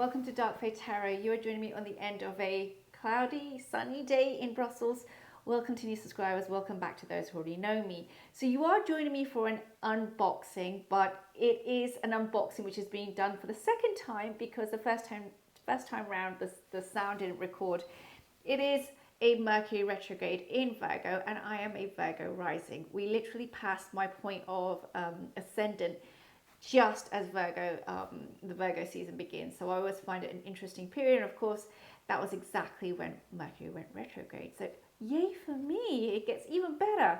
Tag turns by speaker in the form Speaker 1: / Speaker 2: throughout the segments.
Speaker 1: welcome to Dark Fae Tarot. You are joining me on the end of a cloudy, sunny day in Brussels. Welcome to new subscribers, welcome back to those who already know me. So you are joining me for an unboxing, but it is an unboxing which is being done for the second time because the first time round the sound didn't record. It is a Mercury retrograde in Virgo and I am a Virgo rising. We literally passed my point of ascendant just as the Virgo season begins. So I always find it an interesting period. And of course, that was exactly when Mercury went retrograde. So yay for me, it gets even better.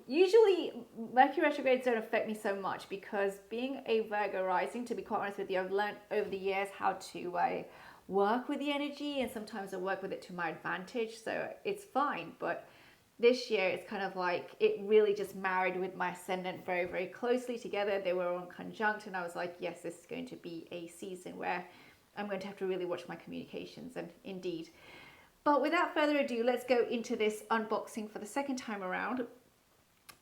Speaker 1: Usually Mercury retrogrades don't affect me so much because being a Virgo rising, to be quite honest with you, I've learned over the years how to work with the energy, and sometimes I work with it to my advantage. So it's fine. But this year it's kind of like it really just married with my ascendant very, very closely together. They were on conjunct and I was like, yes, this is going to be a season where I'm going to have to really watch my communications, and indeed. But without further ado, let's go into this unboxing for the second time around.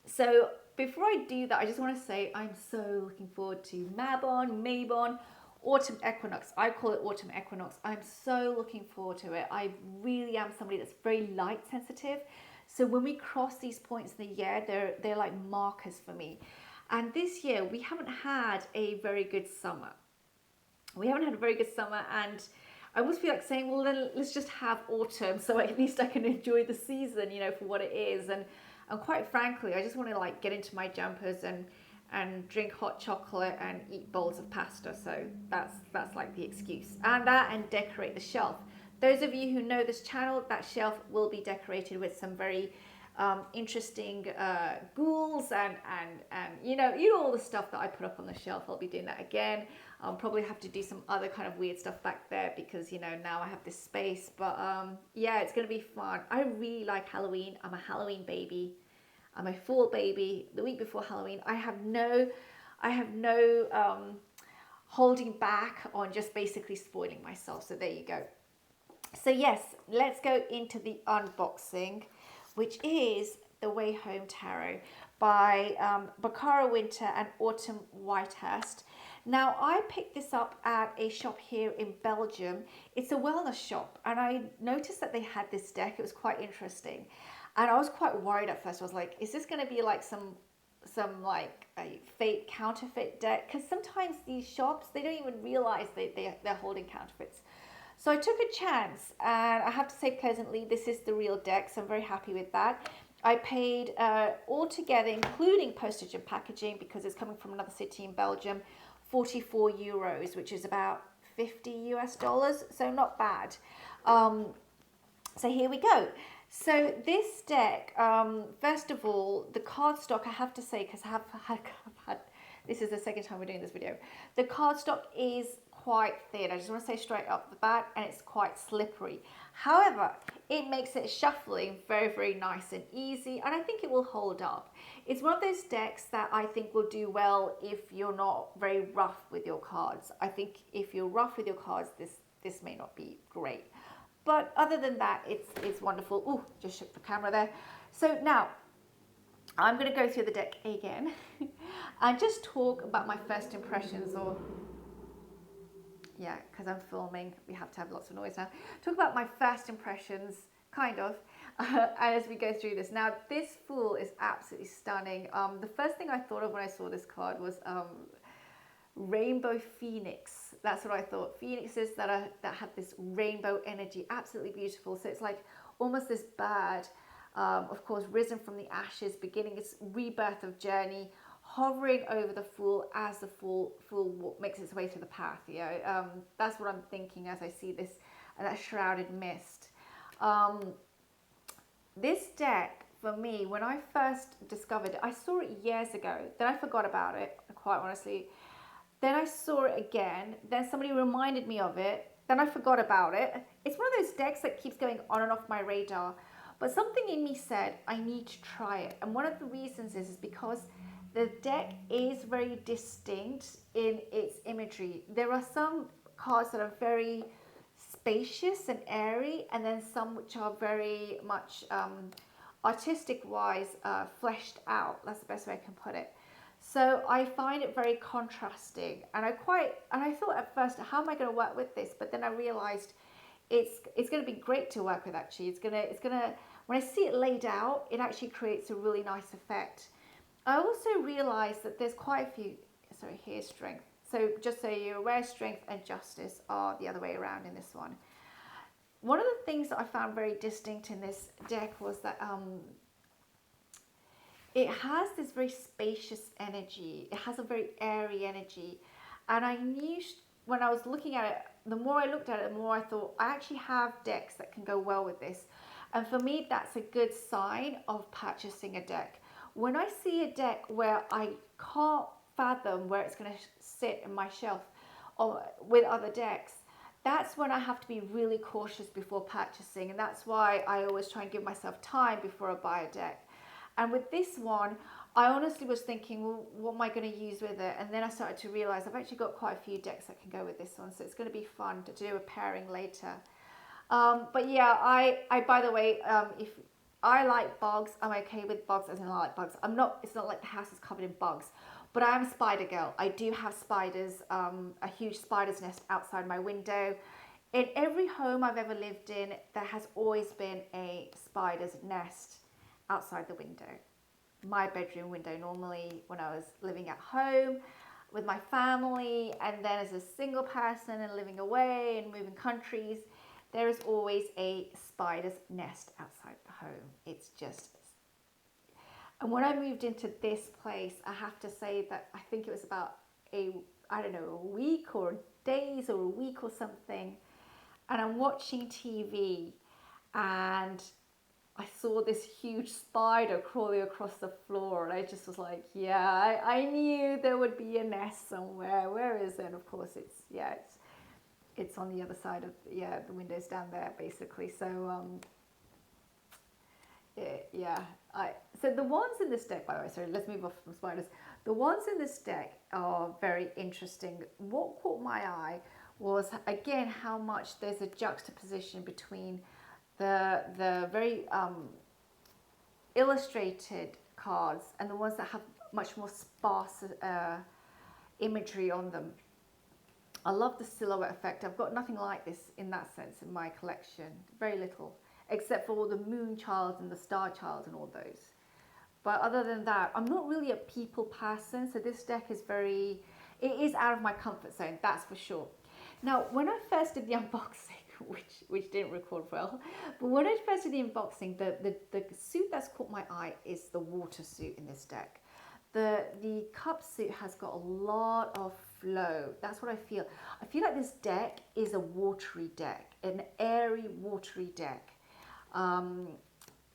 Speaker 1: So before I do that, I just want to say I'm so looking forward to Mabon, autumn equinox. I call it autumn equinox. I'm so looking forward to it. I really am somebody that's very light sensitive. So when we cross these points in the year, they're like markers for me. And this year, we haven't had a very good summer. And I almost feel like saying, well, then let's just have autumn so at least I can enjoy the season, you know, for what it is. And quite frankly, I just want to like get into my jumpers and drink hot chocolate and eat bowls of pasta. So that's like the excuse. And decorate the shelf. Those of you who know this channel, that shelf will be decorated with some very interesting ghouls and you know all the stuff that I put up on the shelf. I'll be doing that again. I'll probably have to do some other kind of weird stuff back there because, you know, now I have this space. But yeah, it's going to be fun. I really like Halloween. I'm a Halloween baby. I'm a fall baby. The week before Halloween, I have no holding back on just basically spoiling myself. So there you go. So yes, let's go into the unboxing, which is the Wayhome Tarot by Bakara, Wintner and Autumn Whitehurst. Now, I picked this up at a shop here in Belgium. It's a wellness shop, and I noticed that they had this deck. It was quite interesting, and I was quite worried at first. I was like, is this going to be like some like a fake counterfeit deck? Because sometimes these shops, they don't even realize they're holding counterfeits. So I took a chance, and I have to say pleasantly, this is the real deck, so I'm very happy with that. I paid altogether, including postage and packaging, because it's coming from another city in Belgium, 44 euros, which is about $50 US, so not bad. So here we go. So this deck, first of all, the cardstock, I have to say, because I have had, this is the second time we're doing this video, the cardstock is quite thin. I just want to say straight up the bat, and it's quite slippery. However, it makes it shuffling very, very nice and easy, and I think it will hold up. It's one of those decks that I think will do well if you're not very rough with your cards. I think if you're rough with your cards, this may not be great. But other than that, it's wonderful. Ooh, just shook the camera there. So now, I'm going to go through the deck again and just talk about my first impressions, or yeah, because I'm filming, we have to have lots of noise now. Talk about my first impressions, kind of, as we go through this. Now, this Fool is absolutely stunning. The first thing I thought of when I saw this card was Rainbow Phoenix. That's what I thought. Phoenixes that have this rainbow energy, absolutely beautiful. So it's like almost this bird, of course, risen from the ashes, beginning its rebirth of journey, hovering over the Fool as the Fool makes its way through the path. You know, that's what I'm thinking as I see this, that shrouded mist. This deck, for me, when I first discovered it, I saw it years ago. Then I forgot about it, quite honestly. Then I saw it again. Then somebody reminded me of it. Then I forgot about it. It's one of those decks that keeps going on and off my radar. But something in me said, I need to try it. And one of the reasons is because the deck is very distinct in its imagery. There are some cards that are very spacious and airy, and then some which are very much artistic-wise fleshed out. That's the best way I can put it. So I find it very contrasting, and I thought at first, how am I going to work with this? But then I realized it's going to be great to work with. Actually, it's gonna when I see it laid out, it actually creates a really nice effect. I also realized that there's quite a few. Sorry, here's strength. So just so you're aware, strength and justice are the other way around in this one. One of the things that I found very distinct in this deck was that it has this very spacious energy. It has a very airy energy. And I knew when I was looking at it, the more I looked at it, the more I thought, I actually have decks that can go well with this. And for me, that's a good sign of purchasing a deck. When I see a deck where I can't fathom where it's going to sit in my shelf or with other decks, that's when I have to be really cautious before purchasing. And that's why I always try and give myself time before I buy a deck. And with this one, I honestly was thinking, well, what am I going to use with it? And then I started to realize I've actually got quite a few decks that can go with this one. So it's going to be fun to do a pairing later. But yeah, I by the way, if I like bugs, I'm okay with bugs as in I like bugs. It's not like the house is covered in bugs, but I am a spider girl. I do have spiders, a huge spider's nest outside my window. In every home I've ever lived in, there has always been a spider's nest outside the window. My bedroom window normally when I was living at home with my family, and then as a single person and living away and moving countries, there is always a spider's nest outside the home. It's just, and when I moved into this place, I have to say that I think it was about a week or days or a week or something, and I'm watching TV and I saw this huge spider crawling across the floor, and I just was like, yeah, I knew there would be a nest somewhere. Where is it? And of course, it's on the other side of the window's down there basically. So so the ones in this deck, by the way, sorry, let's move off from spiders. The ones in this deck are very interesting. What caught my eye was again how much there's a juxtaposition between the very illustrated cards and the ones that have much more sparse imagery on them. I love the silhouette effect. I've got nothing like this in that sense in my collection. Very little, except for all the moon child and the star child and all those. But other than that, I'm not really a people person, so this deck is it is out of my comfort zone, that's for sure. Now, when I first did the unboxing, which didn't record well, but when I first did the unboxing, the suit that's caught my eye is the water suit in this deck. The cup suit has got a lot of flow. That's what I feel. I feel like this deck is a watery deck, an airy, watery deck.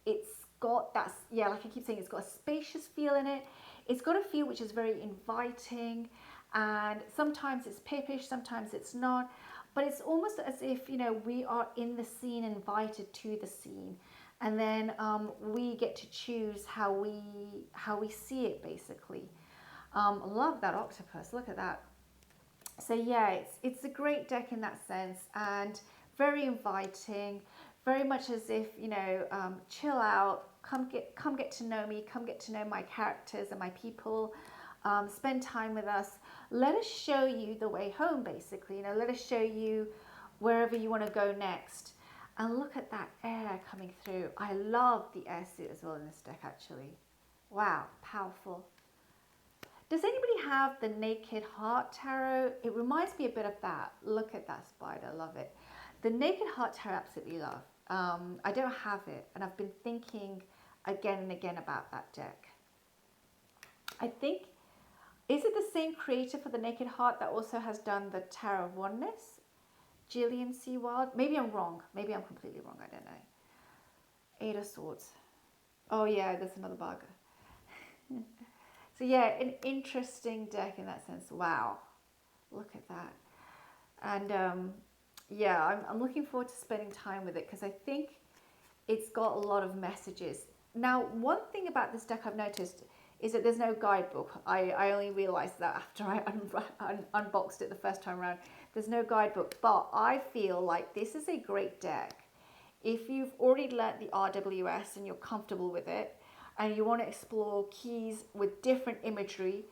Speaker 1: It's got that, like I keep saying, it's got a spacious feel in it. It's got a feel which is very inviting, and sometimes it's pippish, sometimes it's not. But it's almost as if, we are in the scene, invited to the scene. And then we get to choose how we see it, basically. Love that octopus. Look at that. So yeah, it's a great deck in that sense, and very inviting. Very much as if, chill out, come get to know me, come get to know my characters and my people. Spend time with us. Let us show you the way home, basically. Let us show you wherever you want to go next. And look at that air coming through. I love the air suit as well in this deck, actually. Wow, powerful. Does anybody have the Naked Heart Tarot? It reminds me a bit of that. Look at that spider, love it. The Naked Heart Tarot, absolutely love. I don't have it, and I've been thinking again and again about that deck. I think, is it the same creator for the Naked Heart that also has done the Tarot of Oneness? Gillian Seward? Maybe I'm wrong. Maybe I'm completely wrong. I don't know. Eight of Swords. Oh yeah, there's another bug. So yeah, an interesting deck in that sense. Wow. Look at that. And yeah, I'm looking forward to spending time with it because I think it's got a lot of messages. Now, one thing about this deck I've noticed is that there's no guidebook. I only realized that after I unboxed it the first time around. There's no guidebook, but I feel like this is a great deck. If you've already learnt the RWS and you're comfortable with it, and you want to explore keys with different imagery,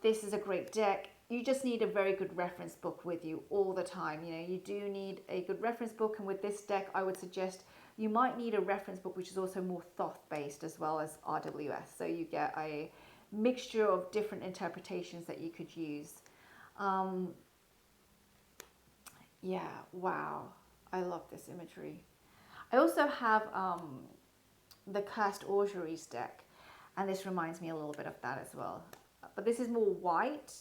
Speaker 1: This is a great deck. You just need a very good reference book with you all the time. You know, you do need a good reference book, and with this deck, I would suggest you might need a reference book which is also more Thoth based as well as RWS. So you get a mixture of different interpretations that you could use. Yeah, wow. I love this imagery. I also have the Cursed Auguries deck, and this reminds me a little bit of that as well. But this is more white,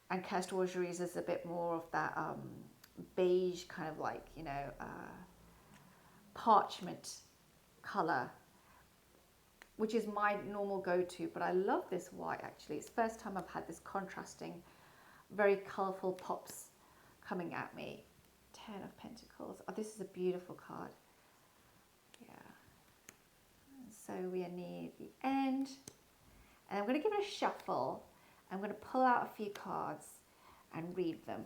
Speaker 1: and Cursed Auguries is a bit more of that beige kind of like, you know, parchment color, which is my normal go-to. But I love this white actually. It's the first time I've had this contrasting, very colorful pops coming at me. 10 of Pentacles. Oh, this is a beautiful card. Yeah. So we need the end. And I'm going to give it a shuffle. I'm going to pull out a few cards and read them,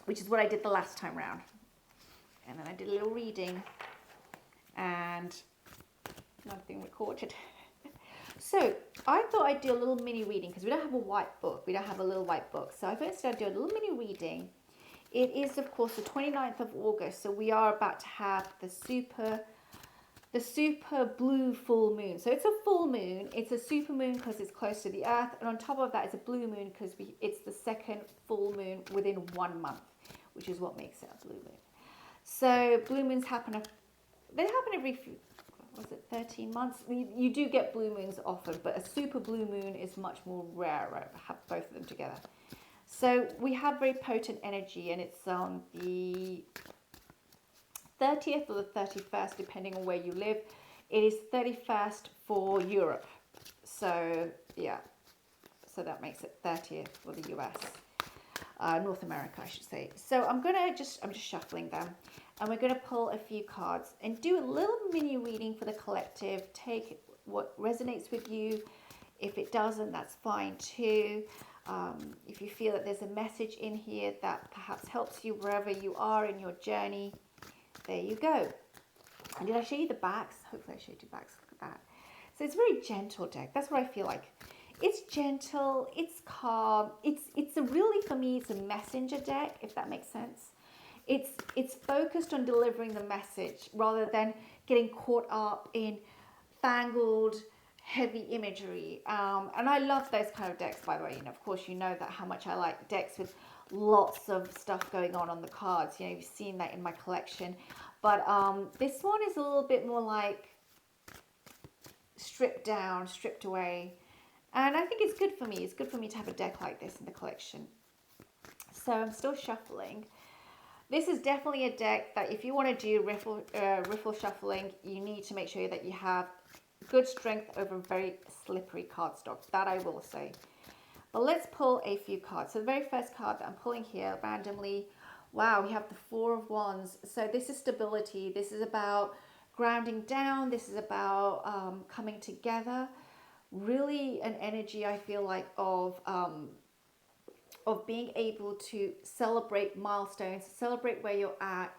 Speaker 1: which is what I did the last time round. And then I did a little reading and nothing recorded. So I thought I'd do a little mini reading because we don't have a white book. We don't have a little white book. So I thought instead I'd do a little mini reading. It is, of course, the 29th of August. So we are about to have the super blue full moon. So it's a full moon. It's a super moon because it's close to the earth. And on top of that, it's a blue moon because it's the second full moon within 1 month, which is what makes it a blue moon. So blue moons happen, they happen every, 13 months? You do get blue moons often, but a super blue moon is much more rare, right? Have both of them together. So we have very potent energy, and it's on the 30th or the 31st, depending on where you live. It is 31st for Europe. So, yeah. So that makes it 30th for the US. North America, I should say. So I'm just shuffling them. And we're going to pull a few cards and do a little mini reading for the collective. Take what resonates with you. If it doesn't, that's fine too. If you feel that there's a message in here that perhaps helps you wherever you are in your journey, there you go. And did I show you the backs? Hopefully I showed you backs. Look at that. So it's a very gentle deck. That's what I feel like. It's gentle. It's calm. It's a really, for me, it's a messenger deck, if that makes sense. It's focused on delivering the message rather than getting caught up in fangled, heavy imagery. And I love those kind of decks, by the way. You know, of course, you know that how much I like decks with lots of stuff going on the cards. You know, you've seen that in my collection. But this one is a little bit more like stripped down, stripped away. And I think it's good for me. It's good for me to have a deck like this in the collection. So I'm still shuffling. This is definitely a deck that if you want to do riffle shuffling, you need to make sure that you have good strength over very slippery cardstock. That I will say. But let's pull a few cards. So the very first card that I'm pulling here randomly, wow, we have the Four of Wands. So this is stability. This is about grounding down. This is about coming together. Really an energy, I feel like, of being able to celebrate milestones, celebrate where you're at.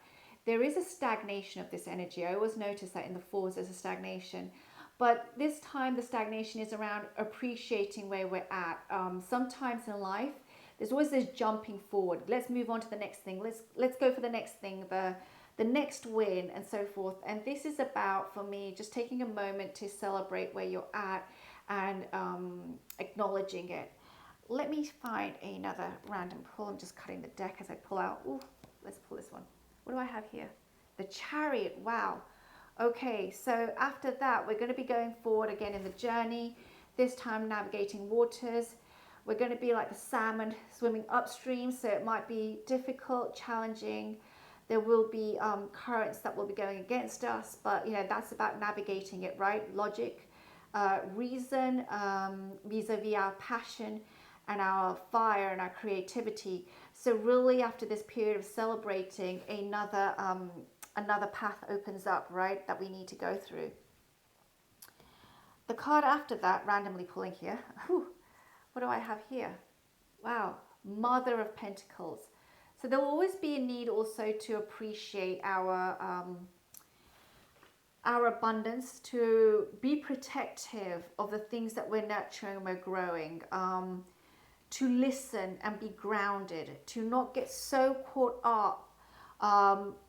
Speaker 1: There is a stagnation of this energy. I always notice that in the fours there's a stagnation. But this time the stagnation is around appreciating where we're at. Sometimes in life, there's always this jumping forward. Let's move on to the next thing. Let's go for the next thing, the next win, and so forth. And this is about, for me, just taking a moment to celebrate where you're at and acknowledging it. Let me find another random pull. I'm just cutting the deck as I pull out. Ooh, let's pull this one. What do I have here? The Chariot. Wow. Okay, so after that, we're going to be going forward again in the journey, this time navigating waters. We're going to be like the salmon swimming upstream, so it might be difficult, challenging. There will be currents that will be going against us, but you know, that's about navigating it, right? Logic, reason, vis-a-vis our passion and our fire and our creativity. So really, after this period of celebrating, another path opens up, right, that we need to go through. The card after that, randomly pulling here, whew, what do I have here? Wow, Mother of Pentacles. So there will always be a need also to appreciate our our abundance, to be protective of the things that we're nurturing and we're growing, to listen and be grounded, to not get so caught up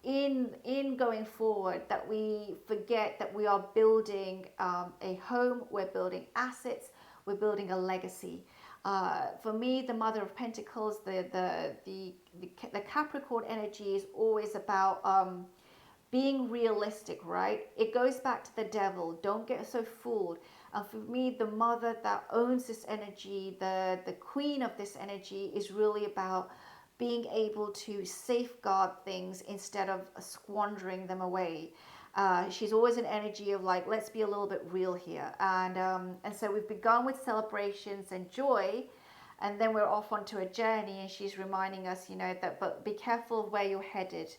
Speaker 1: in going forward that we forget that we are building a home, we're building assets, we're building a legacy. For me, the Mother of Pentacles, the Capricorn energy is always about being realistic, right? It goes back to the devil. Don't get so fooled. And for me, the mother that owns this energy, the queen of this energy, is really about being able to safeguard things instead of squandering them away. She's always an energy of like, let's be a little bit real here. And so we've begun with celebrations and joy, and then we're off onto a journey, and she's reminding us, you know, that, but be careful of where you're headed.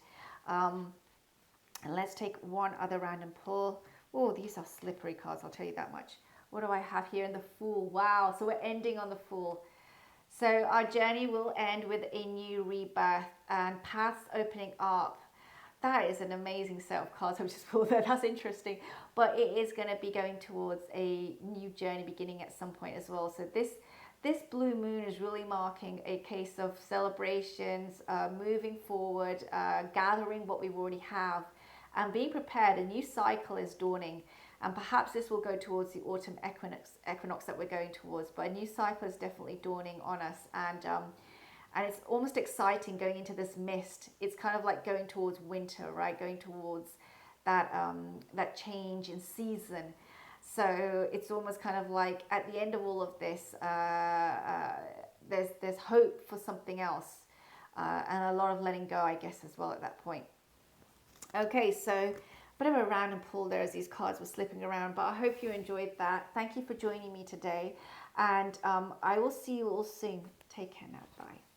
Speaker 1: And let's take one other random pull. Oh, these are slippery cards, I'll tell you that much. What do I have here in the Fool? Wow, so we're ending on the Fool. So our journey will end with a new rebirth and paths opening up. That is an amazing set of cards I've just pulled there. That's interesting. But it is going to be going towards a new journey beginning at some point as well. So this blue moon is really marking a case of celebrations, moving forward, gathering what we already have, and being prepared. A new cycle is dawning, and perhaps this will go towards the autumn equinox that we're going towards, but a new cycle is definitely dawning on us, and it's almost exciting going into this mist. It's kind of like going towards winter, right? Going towards that that change in season. So it's almost kind of like at the end of all of this, there's hope for something else, and a lot of letting go, I guess, as well at that point. Okay, so a bit of a random pull there as these cards were slipping around, but I hope you enjoyed that. Thank you for joining me today, and I will see you all soon. Take care now. Bye.